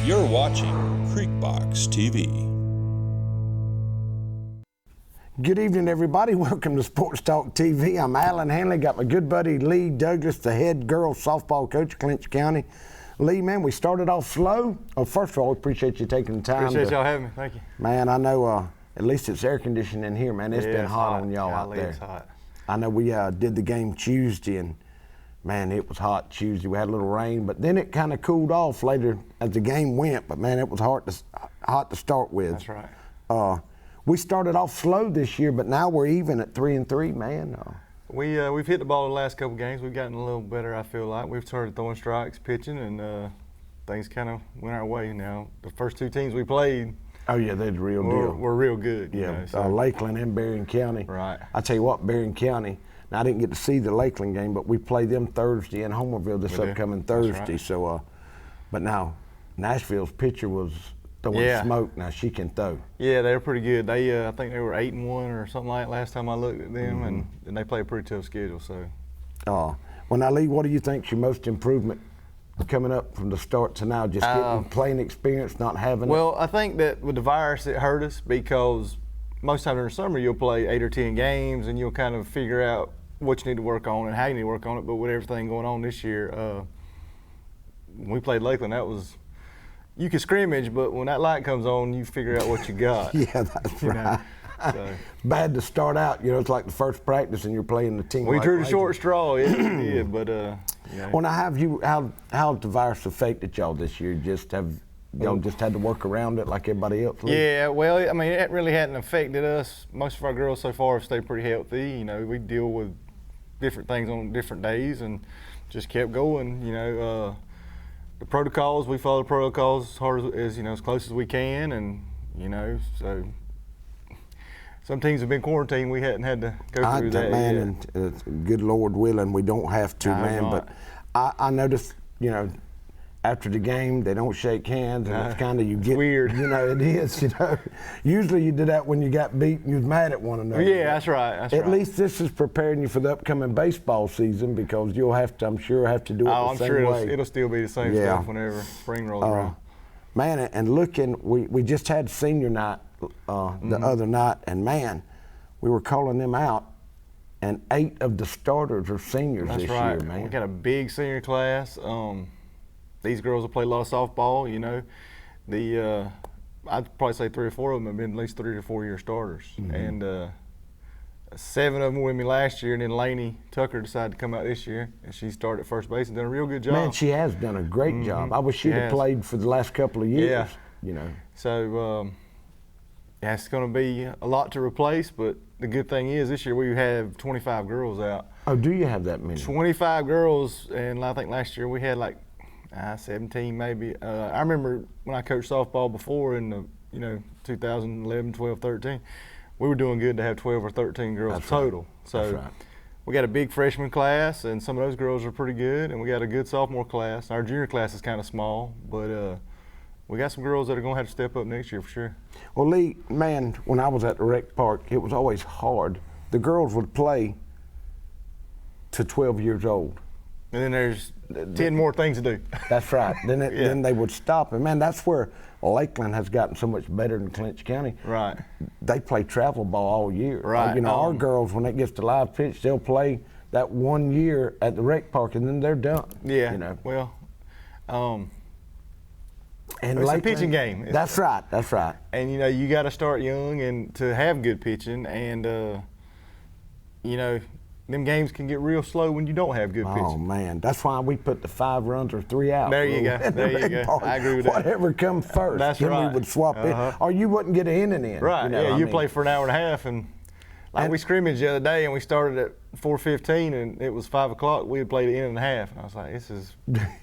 You're watching BOXTV. Good evening, everybody. Welcome to Sports Talk TV. I'm Alan Hanley. Got my good buddy Lee Douglas, the head girls softball coach, Clinch County. Lee, man, we started off slow. Oh, first of all, we appreciate you taking the time. Appreciate y'all having me. Thank you. Man, I know at least it's air conditioning in here, man. It's been hot on y'all out there. It's hot. I know we did the game Tuesday, and man, it was hot Tuesday. We had a little rain, but then it kind of cooled off later as the game went. But man, it was hot to start with. That's right. We started off slow this year, but now we're even at 3-3, man. We've hit the ball the last couple games. We've gotten a little better, I feel like. We've started throwing strikes, pitching, and things kind of went our way now. The first two teams we played, oh yeah, they're the real deal. We're real good. Yeah, so. Lakeland and Berrien County. Right. I tell you what, Berrien County. Now I didn't get to see the Lakeland game, but we play them Thursday in Homerville this upcoming Thursday. Right. So, but now Nashville's pitcher was throwing smoke. Now she can throw. Yeah, they were pretty good. They, I think they were 8-1 or something like that last time I looked at them, and they play a pretty tough schedule. So. Well, now Lee, what do you think's your most improvement coming up from the start to now? Just getting playing experience, not having. Well, I think that with the virus, it hurt us because most times during the summer you'll play 8 or 10 games and you'll kind of figure out what you need to work on and how you need to work on it. But with everything going on this year, when we played Lakeland, that was. You can scrimmage, but when that light comes on, you figure out what you got. Yeah, that's right. So. Bad to start out, it's like the first practice and you're playing the team. We drew the short straw, yeah, we did, but yeah. Well, now how the virus affected y'all this year? Y'all just had to work around it like everybody else? Yeah, well, I mean, it really hadn't affected us. Most of our girls so far have stayed pretty healthy. We deal with different things on different days and just kept going, The protocols, we follow the protocols as hard as close as we can, and so some teams have been quarantined. We hadn't had to go through that man, yet. And good Lord willing, we don't have to, man. But I noticed, after the game, they don't shake hands, and it's kind of you get weird. It is. Usually you did that when you got beat and you was mad at one another. Yeah, that's right. At least this is preparing you for the upcoming baseball season because you'll have to, I'm sure, have to do it the same way. I'm sure it'll still be the same stuff whenever spring rolls around. Man, and looking, we just had senior night the other night, and man, we were calling them out, and 8 of the starters are seniors this year, man. We got a big senior class. These girls have played a lot of softball, I'd probably say 3 or 4 of them have been at least 3 to 4 year starters. And 7 of them were with me last year, and then Lainey Tucker decided to come out this year, and she started at first base and done a real good job. Man, she has done a great job. I wish she'd have played for the last couple of years, So, it's going to be a lot to replace, but the good thing is this year we have 25 girls out. Oh, do you have that many? 25 girls, and I think last year we had like 17 maybe. I remember when I coached softball before in the 2011, 12, 13, we were doing good to have 12 or 13 girls total. Right. So we got a big freshman class, and some of those girls are pretty good, and we got a good sophomore class. Our junior class is kind of small, but we got some girls that are going to have to step up next year for sure. Well, Lee, man, when I was at the rec park, it was always hard. The girls would play to 12 years old. And then there's 10 more things to do. That's right. Then they would stop. And, man, that's where Lakeland has gotten so much better than Clinch County. Right. They play travel ball all year. Right. Our girls, when it gets to live pitch, they'll play that 1 year at the rec park, and then they're done. Yeah. Well, and it's a pitching game. That's right. And, you got to start young and to have good pitching. And, them games can get real slow when you don't have good pitching. Oh, man. That's why we put the 5 runs or 3 out. There you go. I agree with that. Whatever comes first. That's then right. we would swap in. Or you wouldn't get an inning in. Right. You play for an hour and a half. And we scrimmaged the other day, and we started at 4:15, and it was 5 o'clock. We had played an inning and a half. And I was like, this is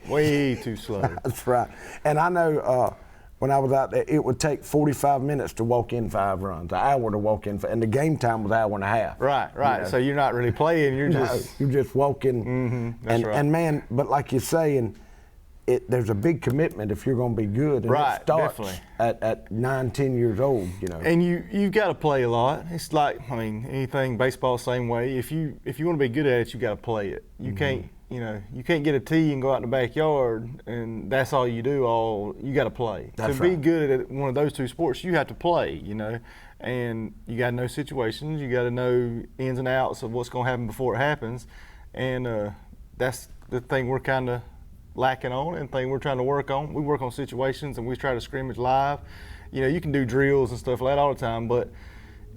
way too slow. That's right. And I know when I was out there, it would take 45 minutes to walk in 5 runs, an hour to walk in, and the game time was an hour and a half. Right. So you're not really playing, you're just walking. That's right. And man, but like you're saying, there's a big commitment if you're going to be good. And it starts at 9, 10 years old, And you've got to play a lot. It's like, anything, baseball, same way. If you want to be good at it, you got to play it. You can't you know, you can't get a tee and go out in the backyard and that's all you do. You got to play. That's to right. be good at one of those two sports, you have to play, you know, and you got to know situations. You got to know ins and outs of what's going to happen before it happens, and that's the thing we're kind of lacking on, and the thing we're trying to work on. We work on situations and we try to scrimmage live. You know, you can do drills and stuff like that all the time, but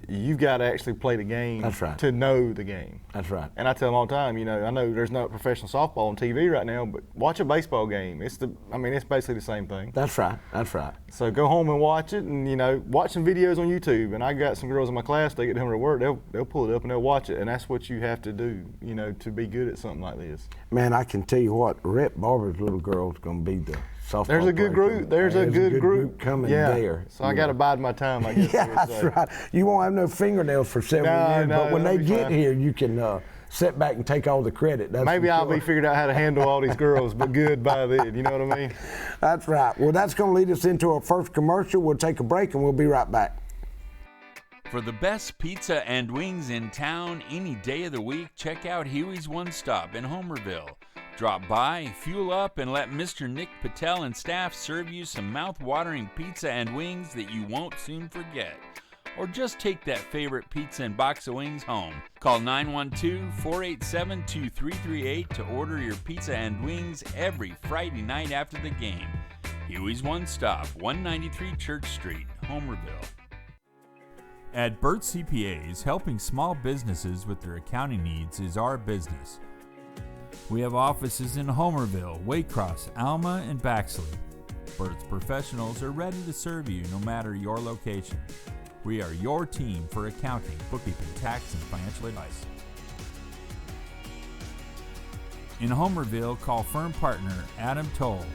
you've got to actually play the game. That's right. To know the game. That's right. And I tell them all the time, you know, I know there's no professional softball on TV right now, but watch a baseball game. It's basically the same thing. That's right. That's right. So go home and watch it, and, you know, watch some videos on YouTube. And I got some girls in my class, they get home to work, they'll pull it up and they'll watch it. And that's what you have to do, you know, to be good at something like this. Man, I can tell you what, Rhett Barber's little girl's going to be the softball There's a good player. group. There's a good group coming yeah. there. So I got to bide my time, I guess. Yeah, that's right. You won't have no fingernails for several years, but when they get here, you can sit back and take all the credit. That's Maybe I'll be figured out how to handle all these girls, but good by then. You know what I mean? That's right. Well, that's going to lead us into our first commercial. We'll take a break and we'll be right back. For the best pizza and wings in town any day of the week, check out Huey's One Stop in Homerville. Drop by, fuel up, and let Mr. Nick Patel and staff serve you some mouth-watering pizza and wings that you won't soon forget. Or just take that favorite pizza and box of wings home. Call 912-487-2338 to order your pizza and wings every Friday night after the game. Huey's One Stop, 193 Church Street, Homerville. At Burt CPAs, helping small businesses with their accounting needs is our business. We have offices in Homerville, Waycross, Alma, and Baxley. Burt's professionals are ready to serve you no matter your location. We are your team for accounting, bookkeeping, tax, and financial advice. In Homerville, call firm partner Adam Toll,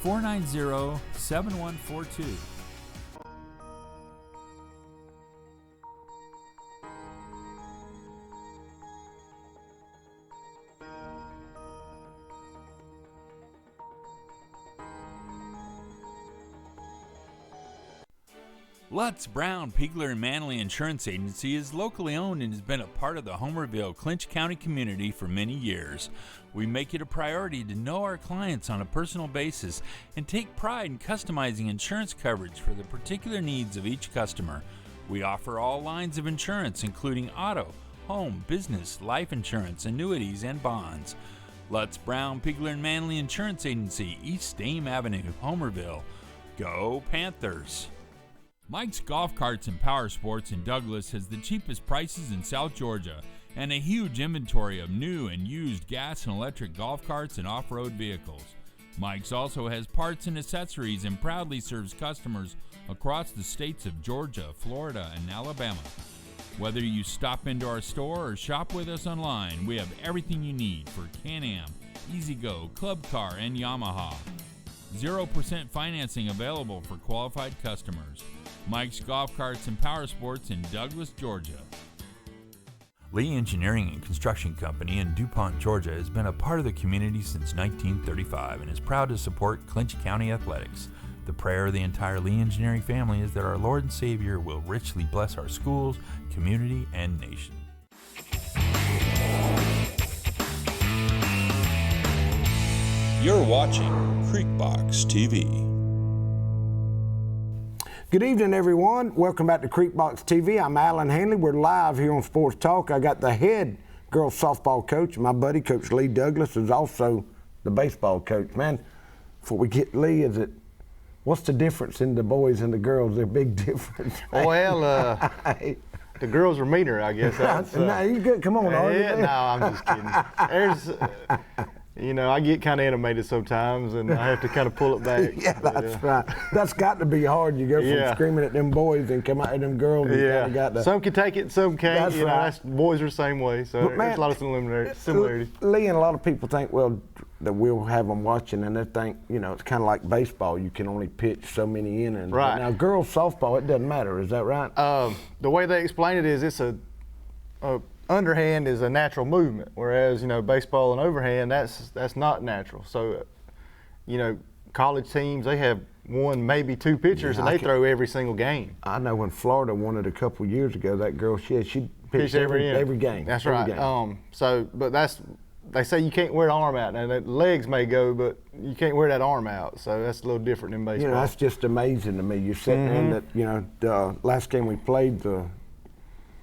912-490-7142. LUTZ, Brown, Piegler, and Manley Insurance Agency is locally owned and has been a part of the Homerville, Clinch County community for many years. We make it a priority to know our clients on a personal basis and take pride in customizing insurance coverage for the particular needs of each customer. We offer all lines of insurance, including auto, home, business, life insurance, annuities, and bonds. LUTZ, Brown, Piegler, and Manley Insurance Agency, East Dame Avenue, Homerville. Go Panthers! Mike's Golf Carts and Power Sports in Douglas has the cheapest prices in South Georgia and a huge inventory of new and used gas and electric golf carts and off-road vehicles. Mike's also has parts and accessories and proudly serves customers across the states of Georgia, Florida, and Alabama. Whether you stop into our store or shop with us online, we have everything you need for Can-Am, E-Z-GO, Club Car, and Yamaha. 0% financing available for qualified customers. Mike's Golf Carts and Power Sports in Douglas, Georgia. Lee Engineering and Construction Company in DuPont, Georgia has been a part of the community since 1935 and is proud to support Clinch County athletics. The prayer of the entire Lee Engineering family is that our Lord and Savior will richly bless our schools, community, and nation. You're watching Creekbox TV. Good evening, everyone. Welcome back to Creekbox TV. I'm Alan Hanley. We're live here on Sports Talk. I got the head girls softball coach, my buddy, Coach Lee Douglas, is also the baseball coach. Man, before we get Lee, what's the difference in the boys and the girls? There's a big difference. Well, the girls are meaner, I guess. No, you good. Come on, yeah, no, I'm just kidding. You know, I get kind of animated sometimes, and I have to kind of pull it back. Yeah, that's right. That's got to be hard. You go from screaming at them boys and come out at them girls. Yeah, and got some can take it, some can't. That's you know, right. Boys are the same way, so there's a lot of similarities. Lee, and a lot of people think, well, that we'll have them watching, and they think, you know, it's kind of like baseball. You can only pitch so many innings. Right. But now, girls softball, it doesn't matter. Is that right? The way they explain it is it's a underhand is a natural movement, whereas, you know, baseball and overhand, that's not natural. So, you know, college teams, they have one, maybe two pitchers, and they throw every single game. I know when Florida won it a couple years ago, that girl, she pitched every game. That's every right. game. So, but that's they say you can't wear the arm out. Now, the legs may go, but you can't wear that arm out. So that's a little different than baseball. You know, that's just amazing to me. You're sitting there, and that, you know, the last game we played, the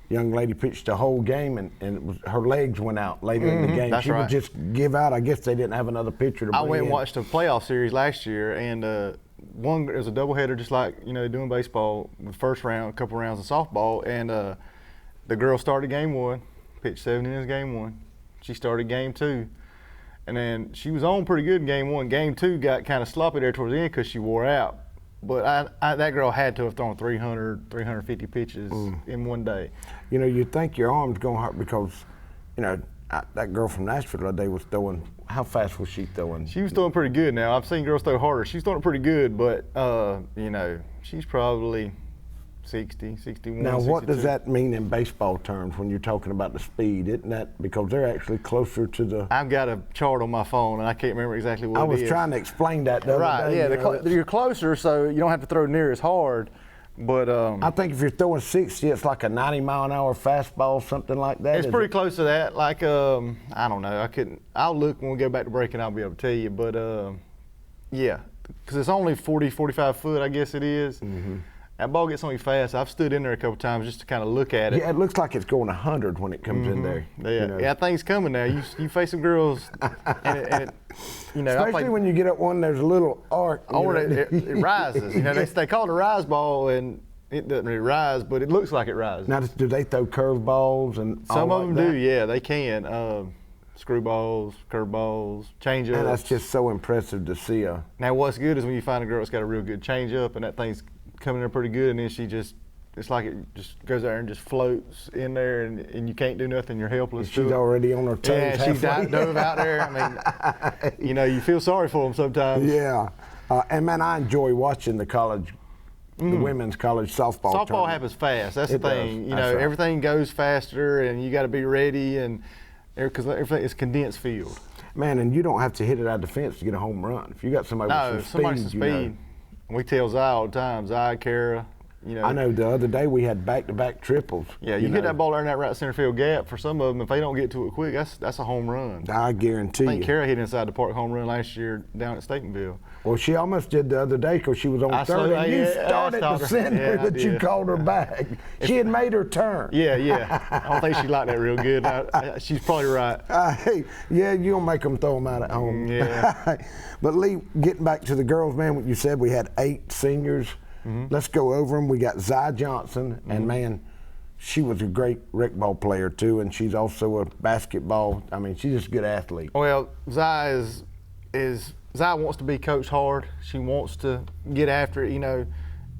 young lady pitched the whole game, and it was, her legs went out later in the game. That's she right. would just give out. I guess they didn't have another pitcher to bring I went and in. watched a playoff series last year, and it was a doubleheader, just like, you know, doing baseball. The first round, a couple rounds of softball, and the girl started game 1, pitched 7 innings game 1. She started game 2, and then she was on pretty good in game 1. Game 2 got kind of sloppy there towards the end because she wore out. But that girl had to have thrown 300, 350 pitches in one day. You know, you'd think your arm's going to hurt because, you know, that girl from Nashville the other day was throwing. How fast was she throwing? She was throwing pretty good now. I've seen girls throw harder. She's throwing pretty good, but, you know, she's probably 60, 61, Now, 62. what does that mean in baseball terms when you're talking about the speed? Isn't that because they're actually closer to the... I've got a chart on my phone, and I can't remember exactly what I it was is. trying to explain that the other day. Yeah, you know, you're closer, so you don't have to throw near as hard. But I think if you're throwing 60, it's like a 90-mile-an-hour fastball, something like that. it's pretty close to that. Like, I don't know. I'll look when we go back to break, and I'll be able to tell you. But, yeah, because it's only 40, 45 foot, I guess it is. That ball gets on you fast. I've stood in there a couple times just to kind of look at it. Yeah, it looks like it's going 100 when it comes in there. Yeah, you know. yeah, thing's coming now. You face some girls, and it you know, Especially when you get up one, there's a little arc. you know. it rises. You know, they call it a rise ball, and it doesn't really rise, but it looks like it rises. Now, do they throw curveballs and Some all of like them that? do, yeah, they can. Screwballs, curveballs, changeups. And that's just so impressive to see. Now, what's good is when you find a girl that's got a real good changeup, and that thing's coming in pretty good, and then it's like it just goes there and just floats in there, and you can't do nothing. You're helpless. She's to it. already on her toes. Yeah, she's halfway. dove out there. I mean, you know, you feel sorry for them sometimes. Yeah. And man, I enjoy watching the college, the women's college softball. Softball tournament. happens fast. That's the It does. thing. You That's know, right. everything goes faster, and you got to be ready, and because everything is condensed field. Man, and you don't have to hit it out of the fence to get a home run. If you got somebody No, with some somebody speed, some you know. speed. We tell Zy all the time, Zy, Kara, you know. I know the other day we had back-to-back triples. Yeah, you know. hit that ball there in that right center field gap. For some of them, if they don't get to it quick, that's a home run. I guarantee I think you. Kara hit inside the park home run last year down at Statenville. Well, she almost did the other day because she was on I third, saw- and you yeah, I started stopped the her. center, Yeah, I but you did. called her back. She had made her turn. Yeah. I don't think she liked that real good. She's probably right. Hey, yeah, you don't make them throw them out at home. Yeah. But Lee, getting back to the girls, man, what you said, we had 8 seniors. Let's go over them. We got Zy Johnson, and man, she was a great rec ball player too, and she's also a basketball. I mean, she's just a good athlete. Well, Zy Zy wants to be coached hard. She wants to get after it. You know,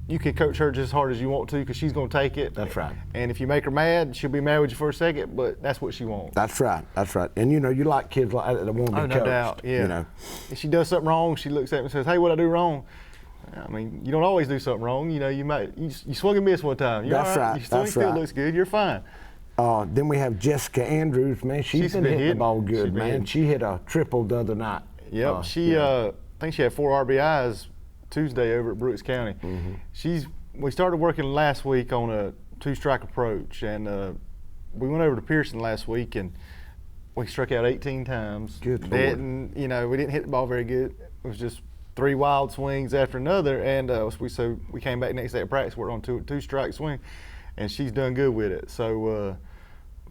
you can coach her just as hard as you want to because she's going to take it. That's right. And if you make her mad, she'll be mad with you for a second, but that's what she wants. That's right. That's right. And you know, you like kids like that want to be Oh, no coached. doubt, yeah. You know. If she does something wrong, she looks at me and says, "Hey, what'd I do wrong?" I mean, you don't always do something wrong. You know, you swung and missed one time. You're That's all right, Your swing that's still right. looks good. You're fine. Then we have Jessica Andrews, man. She's been hitting the hitting. ball She's good, been man. hitting. She hit a triple the other night. Yep. I think she had 4 RBIs Tuesday over at Brooks County. We started working last week on a 2-strike approach, and we went over to Pearson last week, and we struck out 18 times. Good Lord. You know, we didn't hit the ball very good. It was just 3 wild swings after another, and so we came back next day at practice, worked on 2-strike swing, and she's done good with it. So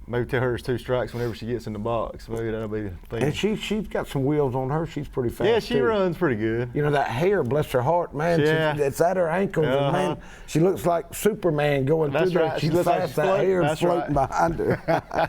maybe tell her it's 2 strikes whenever she gets in the box. Maybe that'll be the thing. And she's got some wheels on her. She's pretty fast. Yeah, she too. runs pretty good. You know, that hair, bless her heart, man. Yeah. It's at her ankles, and man, she looks like Superman going That's through there. right. She's She looks like fast. she's That floating. hair is That's floating right. behind her.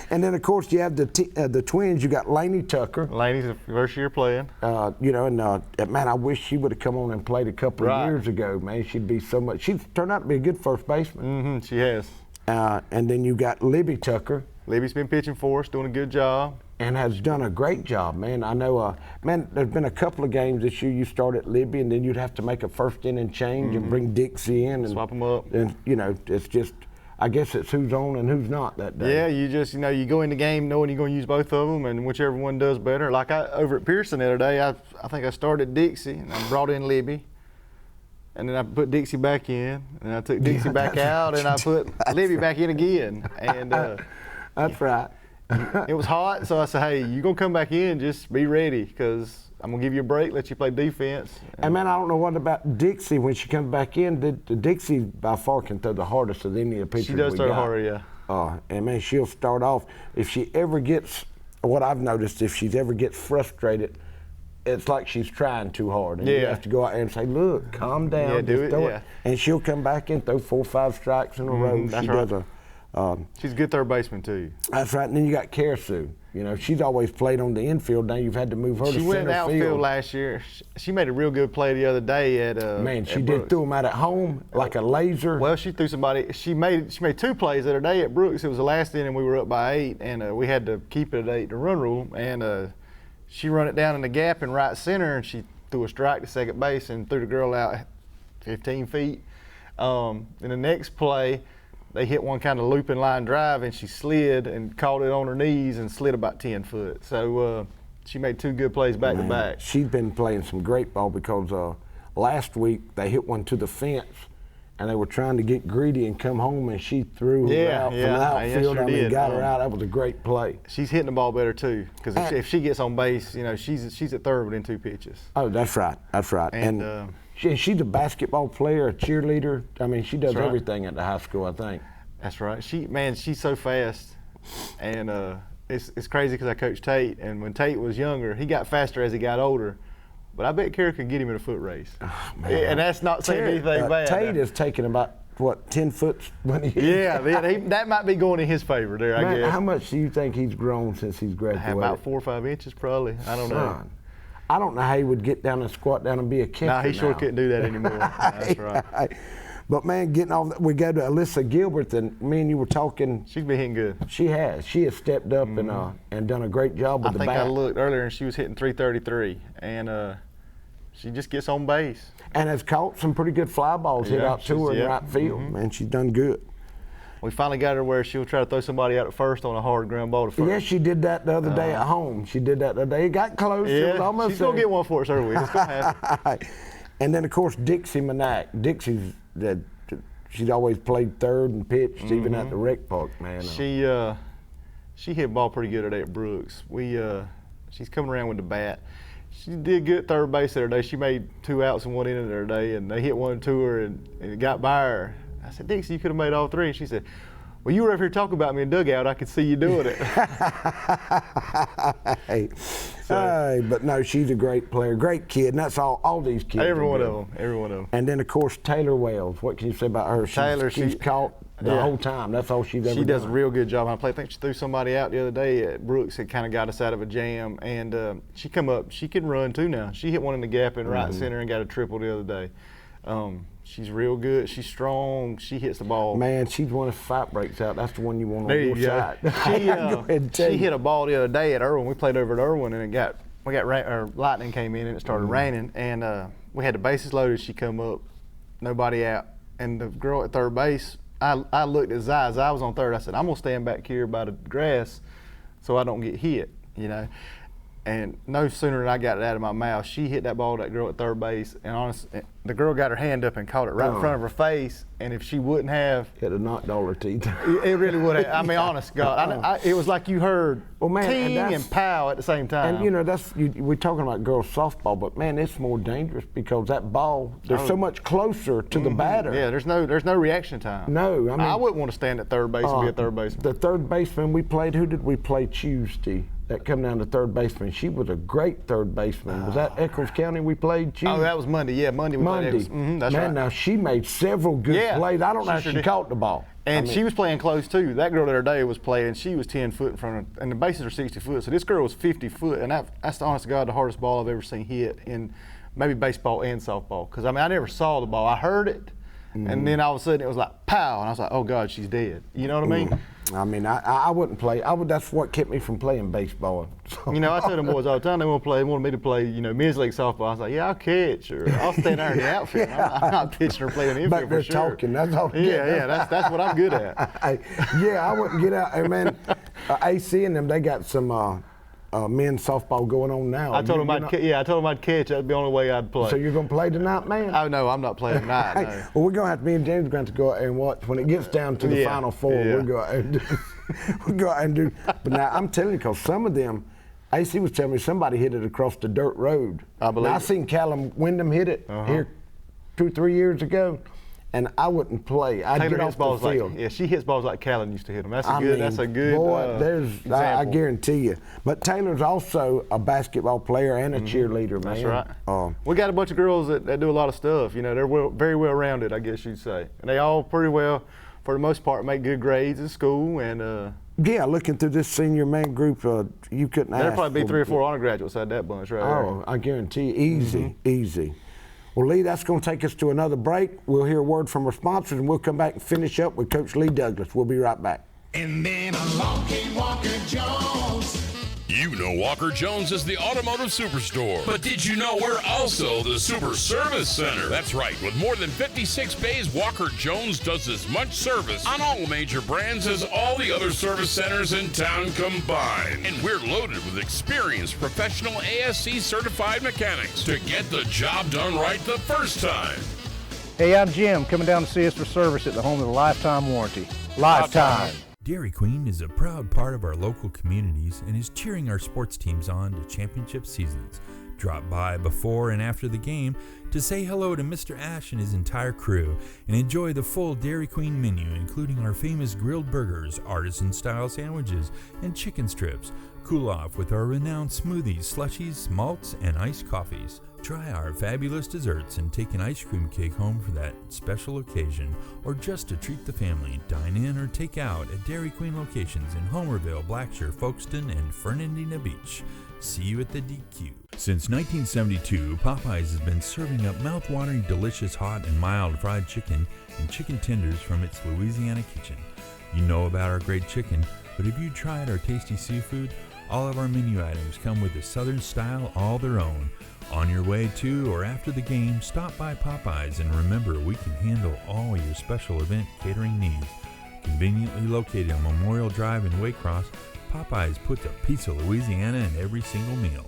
And then, of course, you have the twins. You got Lainey Tucker. Lainey's the first year playing. You know, and man, I wish she would have come on and played a couple Right. of years ago, man. She'd be so much. She's turned out to be a good first baseman. She has. And then you got Libby Tucker. Libby's been pitching for us, doing a good job. And has done a great job, man. I know, man, there's been a couple of games this year you start at Libby, and then you'd have to make a first inning change and bring Dixie in. And Swap 'em up. And, you know, it's just, I guess it's who's on and who's not that day. Yeah, you just, you go in the game knowing you're going to use both of them, and whichever one does better. Like over at Pearson the other day, I think I started Dixie, and I brought in Libby. And then I put Dixie back in, and I took Dixie back out, and I put Libby back in again. And That's right. It was hot, so I said, hey, you're going to come back in, just be ready, because I'm going to give you a break, let you play defense. And man, I don't know what about Dixie when she comes back in. Dixie by far can throw the hardest of any of the pitchers She does we throw got. harder, yeah. And man, she'll start off. If she ever gets, what I've noticed, if she ever gets frustrated, it's like she's trying too hard. And you have to go out there and say, look, calm down, Yeah, do just it, throw yeah. it. And she'll come back and throw 4 or 5 strikes in a row. That's She right. does She's a good third baseman, too. That's right. And then you got Karasu. You know, she's always played on the infield. Now you've had to move her to She went center outfield field. last year. She made a real good play the other day at Man, she at did Brooks. throw them out at home like a laser. Well, she threw somebody. She made 2 plays the other day at Brooks. It was the last inning. We were up by 8, and we had to keep it at 8 in the run rule. And she run it down in the gap in right center, and she threw a strike to second base and threw the girl out 15 feet. In the next play, they hit one kind of looping line drive, and she slid and caught it on her knees and slid about 10 foot. So she made 2 good plays back to back. She's been playing some great ball because last week they hit one to the fence, and they were trying to get greedy and come home, and she threw her out from the outfield. sure I mean, did. got her out. That was a great play. She's hitting the ball better too, because if she gets on base, you know, she's at third within 2 pitches. Oh, that's right. That's right. And, she's a basketball player, a cheerleader. I mean, she does right. everything at the high school, I think. That's right. She's so fast, and it's crazy because I coached Tate, and when Tate was younger, he got faster as he got older. But I bet Kara could get him in a foot race. Oh, man. And that's not saying anything bad. Tate is taking about, what, 10 foot when he that might be going in his favor there, I guess. How much do you think he's grown since he's graduated? About 4 or 5 inches probably. I don't know. Son, I don't know how he would get down and squat down and be a catcher. No, he sure couldn't do that anymore. That's right. But man, getting off, we go to Alyssa Gilbert, and me and you were talking. She's been hitting good. She has stepped up and done a great job with the bat. I think I looked earlier and she was hitting 333, and she just gets on base. And has caught some pretty good fly balls hit out to her in right field. Man, she's done good. We finally got her where she'll try to throw somebody out at first on a hard ground ball to first. Yeah, she did that the other day at home. She did that the other day. It got close. Yeah, It was almost she's going to get one for us early. It's going to happen. And then, of course, Dixie Manack. She's always played third and pitched, even at the rec park, man. She hit the ball pretty good today at Brooks. She's coming around with the bat. She did good at third base the other day. She made 2 outs in 1 inning the other day, and they hit one to her, and it got by her. I said, Dixie, you could have made all 3. And she said, well, you were over here talking about me in dugout. I could see you doing it. But no, she's a great player, great kid, and that's all these kids. Every one of them. And then, of course, Taylor Wells. What can you say about her? She's caught the whole time. That's all she's ever done. She does a real good job on play. I think she threw somebody out the other day at Brooks. It kind of got us out of a jam. And she come up. She can run, too, now. She hit one in the gap in right center and got a triple the other day. She's real good. She's strong. She hits the ball. Man, she's one if fight breaks out. That's the one you want on your side. She hit a ball the other day at Irwin. We played over at Irwin, and lightning came in and it started raining, and we had the bases loaded. She come up, nobody out, and the girl at third base. I looked at Zai. Zai was on third. I said, I'm gonna stand back here by the grass so I don't get hit, you know. And no sooner than I got it out of my mouth, she hit that ball to that girl at third base. And honestly, the girl got her hand up and caught it right in front of her face. And if she wouldn't have, it'd have knocked all her teeth. It really would have. I mean, honest God, it was like you heard ting and pow at the same time. And you know, we're talking about girls softball, but man, it's more dangerous because that ball, they're so much closer to the batter. Yeah, there's no reaction time. No, I mean, I wouldn't want to stand at third base and be a third baseman. The third baseman we played, who did we play Tuesday? That come down to third baseman. She was a great third baseman. Was that Eccles County we played Tuesday? Oh, that was Monday. Yeah, Monday we played Eccles. That's right. Man, now she made several good plays. I don't know how she caught the ball. And she was playing close too. That girl the other day was playing. She was 10 foot in front of, and the bases are 60 foot. So this girl was 50 foot, and that's the honest to God the hardest ball I've ever seen hit in maybe baseball and softball. Because I mean, I never saw the ball. I heard it, and then all of a sudden it was like pow, and I was like, oh God, she's dead. You know what I mean? I mean, I wouldn't play. That's what kept me from playing baseball. You know, I tell them boys all the time they wanted me to play, you know, men's league softball. I was like, yeah, I'll catch, or I'll stand there in the outfield. I'm not pitching or playing the infield for sure. Talking, that's all. That's what I'm good at. I wouldn't get out. Hey, man, AC and them, they got some men's softball going on now. I told them I'd catch. That'd be the only way I'd play. So you're gonna play tonight, man? Oh no, I'm not playing tonight. No. Well, we're gonna have me and James going to go out and watch when it gets down to the final 4. We're going. we go out and do. But now I'm telling you, because some of them, AC was telling me somebody hit it across the dirt road. I believe now, I it. seen Callum Wyndham hit it here 2-3 years ago, and I wouldn't play. I'd Taylor get hits off balls the field. like, yeah, she hits balls like Callan used to hit them. That's a I good. mean, That's a good. boy, I example. guarantee you. But Taylor's also a basketball player and a cheerleader, man. That's right. We got a bunch of girls that do a lot of stuff. You know, they're very well rounded, I guess you'd say, and they all pretty well, for the most part, make good grades in school. And yeah, looking through this senior man group, you couldn't ask. there'd probably be for 3 or 4 undergraduates out of that bunch, right? Oh, I guarantee you, easy, easy. Well, Lee, that's going to take us to another break. We'll hear a word from our sponsors, and we'll come back and finish up with Coach Lee Douglas. We'll be right back. And then along came Walker Jones. You know Walker Jones is the automotive superstore. But did you know we're also the Super Service Center? That's right. With more than 56 bays, Walker Jones does as much service on all major brands as all the other service centers in town combined. And we're loaded with experienced professional ASC certified mechanics to get the job done right the first time. Hey, I'm Jim, coming down to see us for service at the home of the lifetime warranty. Lifetime. Dairy Queen is a proud part of our local communities and is cheering our sports teams on to championship seasons. Drop by before and after the game to say hello to Mr. Ash and his entire crew and enjoy the full Dairy Queen menu, including our famous grilled burgers, artisan-style sandwiches, and chicken strips. Cool off with our renowned smoothies, slushies, malts, and iced coffees. Try our fabulous desserts and take an ice cream cake home for that special occasion, or just to treat the family. Dine in or take out at Dairy Queen locations in Homerville, Blackshear, Folkestone, and Fernandina Beach. See you at the DQ. Since 1972, Popeyes has been serving up mouth-watering, delicious, hot, and mild fried chicken and chicken tenders from its Louisiana kitchen. You know about our great chicken, but have you tried our tasty seafood? All of our menu items come with a Southern style all their own. On your way to or after the game, stop by Popeyes, and remember, we can handle all your special event catering needs. Conveniently located on Memorial Drive in Waycross, Popeyes puts a piece of Louisiana in every single meal.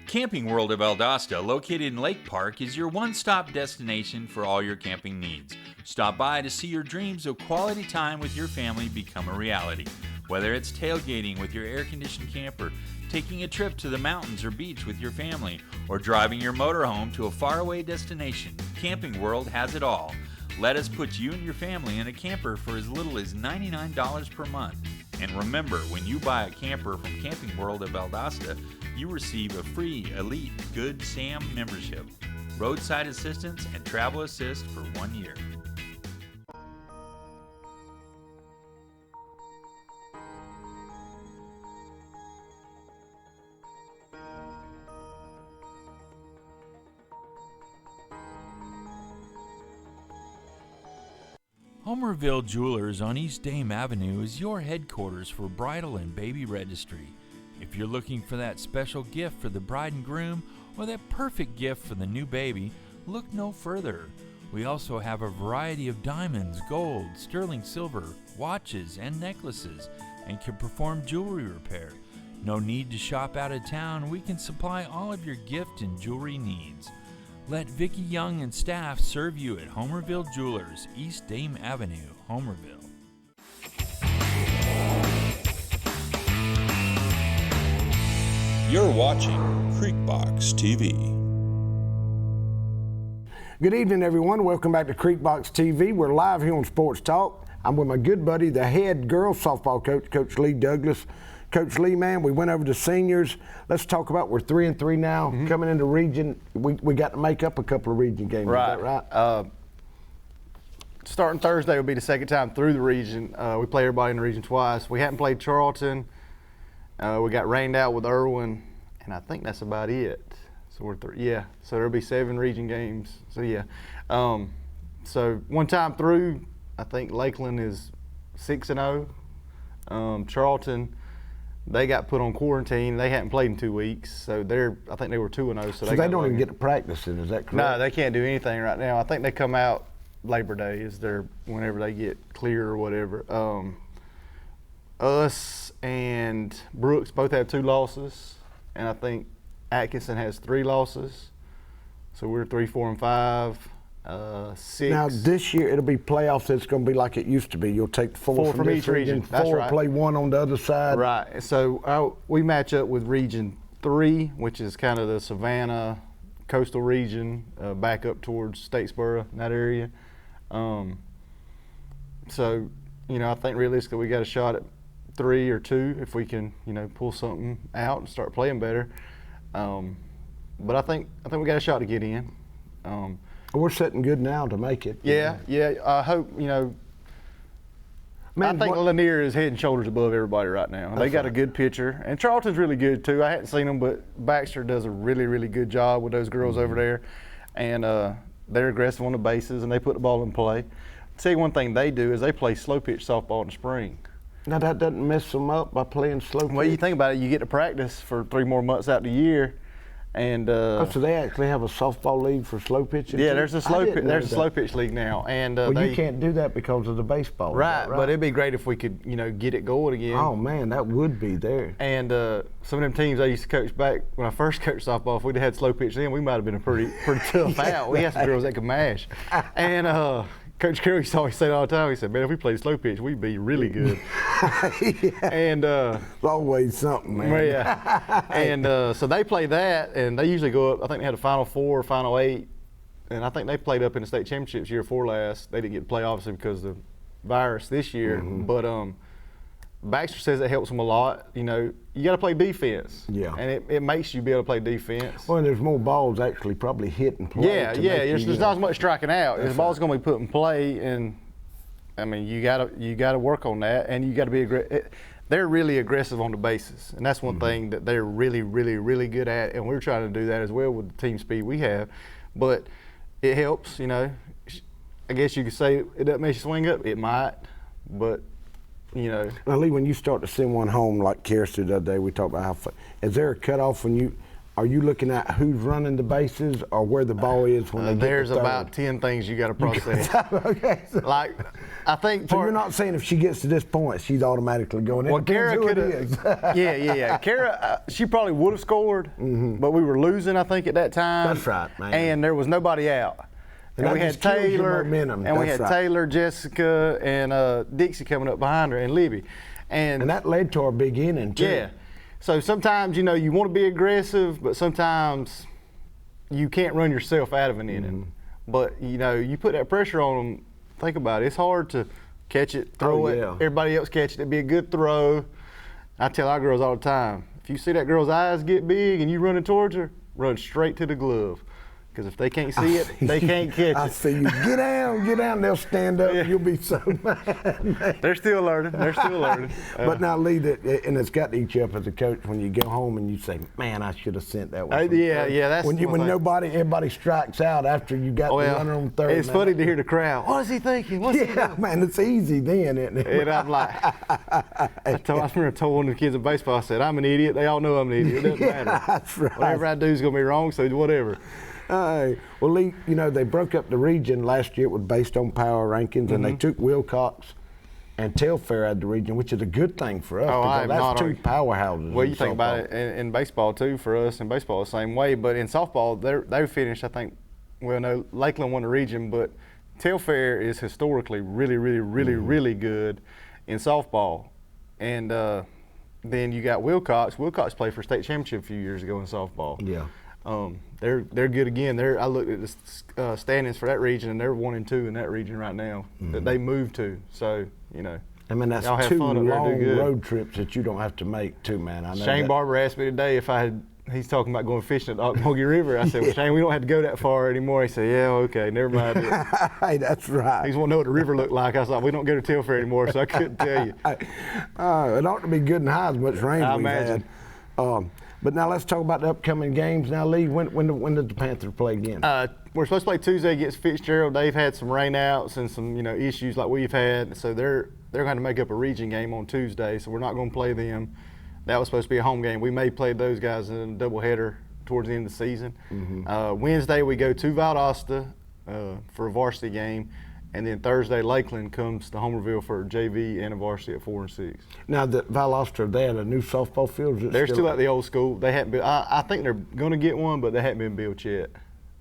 Camping World of Valdosta, located in Lake Park, is your one-stop destination for all your camping needs. Stop by to see your dreams of quality time with your family become a reality. Whether it's tailgating with your air-conditioned camper, taking a trip to the mountains or beach with your family, or driving your motorhome to a faraway destination, Camping World has it all. Let us put you and your family in a camper for as little as $99 per month. And remember, when you buy a camper from Camping World of Valdosta, you receive a free Elite Good Sam membership, roadside assistance, and travel assist for 1 year. Homerville Jewelers on East Dame Avenue is your headquarters for bridal and baby registry. If you're looking for that special gift for the bride and groom or that perfect gift for the new baby, look no further. We also have a variety of diamonds, gold, sterling silver, watches, and necklaces, and can perform jewelry repair. No need to shop out of town. We can supply all of your gift and jewelry needs. Let Vicki Young and staff serve you at Homerville Jewelers, East Dame Avenue, Homerville. You're watching Creekbox TV. Good evening, everyone. Welcome back to Creekbox TV. We're live here on Sports Talk. I'm with my good buddy, the head girls softball coach, Coach Lee Douglas. Coach Lee, man, we went over to seniors. Let's talk about, we're 3-3 now, coming into region. We got to make up a couple of region games, Right. Is that right? Starting Thursday will be the second time through the region. We play everybody in the region twice. We hadn't played Charlton. We got rained out with Irwin, and I think that's about it. So we're so there'll be 7 region games. So yeah. So one time through, I think Lakeland is 6-0. Charlton, they got put on quarantine. They hadn't played in 2 weeks, so I think they were 2-0. So they don't even get to practice it, is that correct? No, they can't do anything right now. I think they come out Labor Day is whenever they get clear or whatever. Us and Brooks both have 2 losses, and I think Atkinson has 3 losses. So we're 3, 4, and 5. 6. Now this year it'll be playoffs. It's going to be like it used to be. You'll take 4 from each region. That's 4 right. play 1 on the other side. Right. So we match up with Region 3, which is kind of the Savannah coastal region, back up towards Statesboro, in that area. So, I think realistically we got a shot at 3 or 2 if we can, pull something out and start playing better. But I think we got a shot to get in. We're sitting good now to make it. Yeah. I hope, I think Lanier is head and shoulders above everybody right now. They got a good pitcher, and Charlton's really good too. I hadn't seen them, but Baxter does a really, really good job with those girls over there, and they're aggressive on the bases and they put the ball in play. Tell you one thing they do is they play slow pitch softball in the spring. Now that doesn't mess them up by playing slow pitch. Well, you think about it, you get to practice for 3 more months out the year, and so they actually have a softball league for slow pitching. Yeah, too? there's a slow pitch league now, and you can't do that because of the baseball. Right, but it'd be great if we could, get it going again. Oh man, that would be there. And some of them teams I used to coach back when I first coached softball, if we'd had slow pitch then, we might have been a pretty tough out. We had some girls that could mash, and Coach Carroll used to always say it all the time. He said, "Man, if we played slow pitch, we'd be really good." And it's always something, man. Yeah. And so they play that, and they usually go up. I think they had a Final 4 or Final 8, and I think they played up in the state championships year before last. They didn't get to play obviously because of the virus this year, but Baxter says it helps them a lot. You got to play defense. Yeah. And it makes you be able to play defense. Well, and there's more balls actually probably hit and play. Yeah. There's not as much striking out. The ball's going to be put in play, and I mean you got to work on that, and you got to be aggressive. They're really aggressive on the bases, and that's one thing that they're really, really, really good at, and we're trying to do that as well with the team speed we have. But it helps, I guess you could say it doesn't make you swing up. It might, but. Now, Lee, when you start to send one home like Karis did the other day, we talked about is there a cutoff when are you looking at who's running the bases or where the ball is when they get there's to third? about 10 things you got to process. Okay. Like, I think. So you're not saying if she gets to this point, she's automatically going in. Well, Kara could have. Yeah. Kara, she probably would have scored, but we were losing, I think, at that time. That's right, man. And there was nobody out. And we had Taylor, Taylor, Jessica, and Dixie coming up behind her, and Libby. And that led to our big inning, too. Yeah. So sometimes, you want to be aggressive, but sometimes you can't run yourself out of an inning. But, you put that pressure on them, think about it. It's hard to catch it, throw it. Everybody else catch it. It'd be a good throw. I tell our girls all the time, if you see that girl's eyes get big and you running towards her, run straight to the glove. Because if they can't see it, they can't catch it. I see you. Get down. They'll stand up. You'll be so mad. They're still learning. But now, Lee, and it's got to eat you up as a coach when you go home and you say, "Man, I should have sent that one." That's when everybody strikes out after you got the runner on third. It's funny to hear the crowd. What is he thinking? What's he doing? Man, it's easy then, isn't it? And I'm like, I remember I told one of the kids in baseball, I said, "I'm an idiot. They all know I'm an idiot. It doesn't matter. That's right. Whatever I do is gonna be wrong. So whatever." Well, Lee, they broke up the region last year. It was based on power rankings, and they took Wilcox and Telfair out of the region, which is a good thing for us. That's 2 powerhouses. Well, you think about it in baseball too. For us in baseball, the same way. But in softball, they finished. I think. Well, no, Lakeland won the region, but Telfair is historically really, really, really, really good in softball. And then you got Wilcox. Wilcox played for state championship a few years ago in softball. Yeah. They're good again. I looked at the standings for that region, and they're 1 and 2 in that region right now that they moved to. So I mean, that's 2 long road trips that you don't have to make, too, man. I know Shane Barber asked me today if he's talking about going fishing at the Ocmulgee River. I said, "Well, Shane, we don't have to go that far anymore." He said, "Yeah, okay, never mind." Hey, that's right. He's want to know what the river looked like. I was like, "We don't go to Telfair anymore, so I couldn't tell you." It ought to be good and high as much rain we've had. But now let's talk about the upcoming games. Now, Lee, when does the Panthers play again? We're supposed to play Tuesday against Fitzgerald. They've had some rainouts and some issues like we've had, so they're going to make up a region game on Tuesday. So we're not going to play them. That was supposed to be a home game. We may play those guys in a doubleheader towards the end of the season. Wednesday we go to Valdosta for a varsity game. And then Thursday, Lakeland comes to Homerville for JV and a varsity at 4 and 6. Now, that Valdosta, they had a new softball field. They're still at the old school. They haven't been. I think they're going to get one, but they haven't been built yet.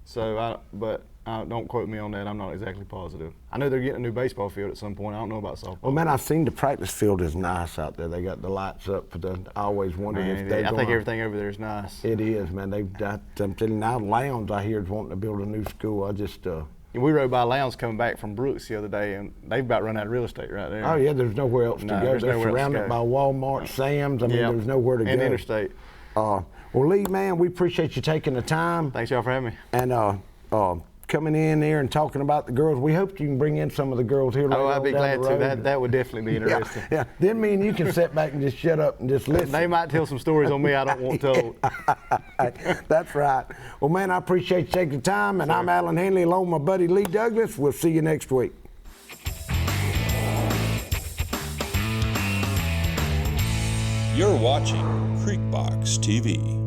So, but Don't quote me on that. I'm not exactly positive. I know they're getting a new baseball field at some point. I don't know about softball. Well, man, I've seen the practice field is nice out there. They got the lights up for the. I always wonder if they. I think everything over there is nice. It is, man. They've got something now. Lowndes, I hear, is wanting to build a new school. I just. We rode by Lowndes coming back from Brooks the other day, and they've about run out of real estate right there. Oh yeah, there's nowhere else to go. They're surrounded by Walmart, Sam's. I mean, there's nowhere to go. And interstate. Well, Lee, man, we appreciate you taking the time. Thanks y'all for having me. And coming in here and talking about the girls. We hope you can bring in some of the girls here. Oh, I'd be glad to. That would definitely be interesting. Yeah. Then me and you can sit back and just shut up and just listen. They might tell some stories on me I don't want told. That's right. Well, man, I appreciate you taking the time. And I'm Alan Hanley along with my buddy Lee Douglas. We'll see you next week. You're watching BOXTV.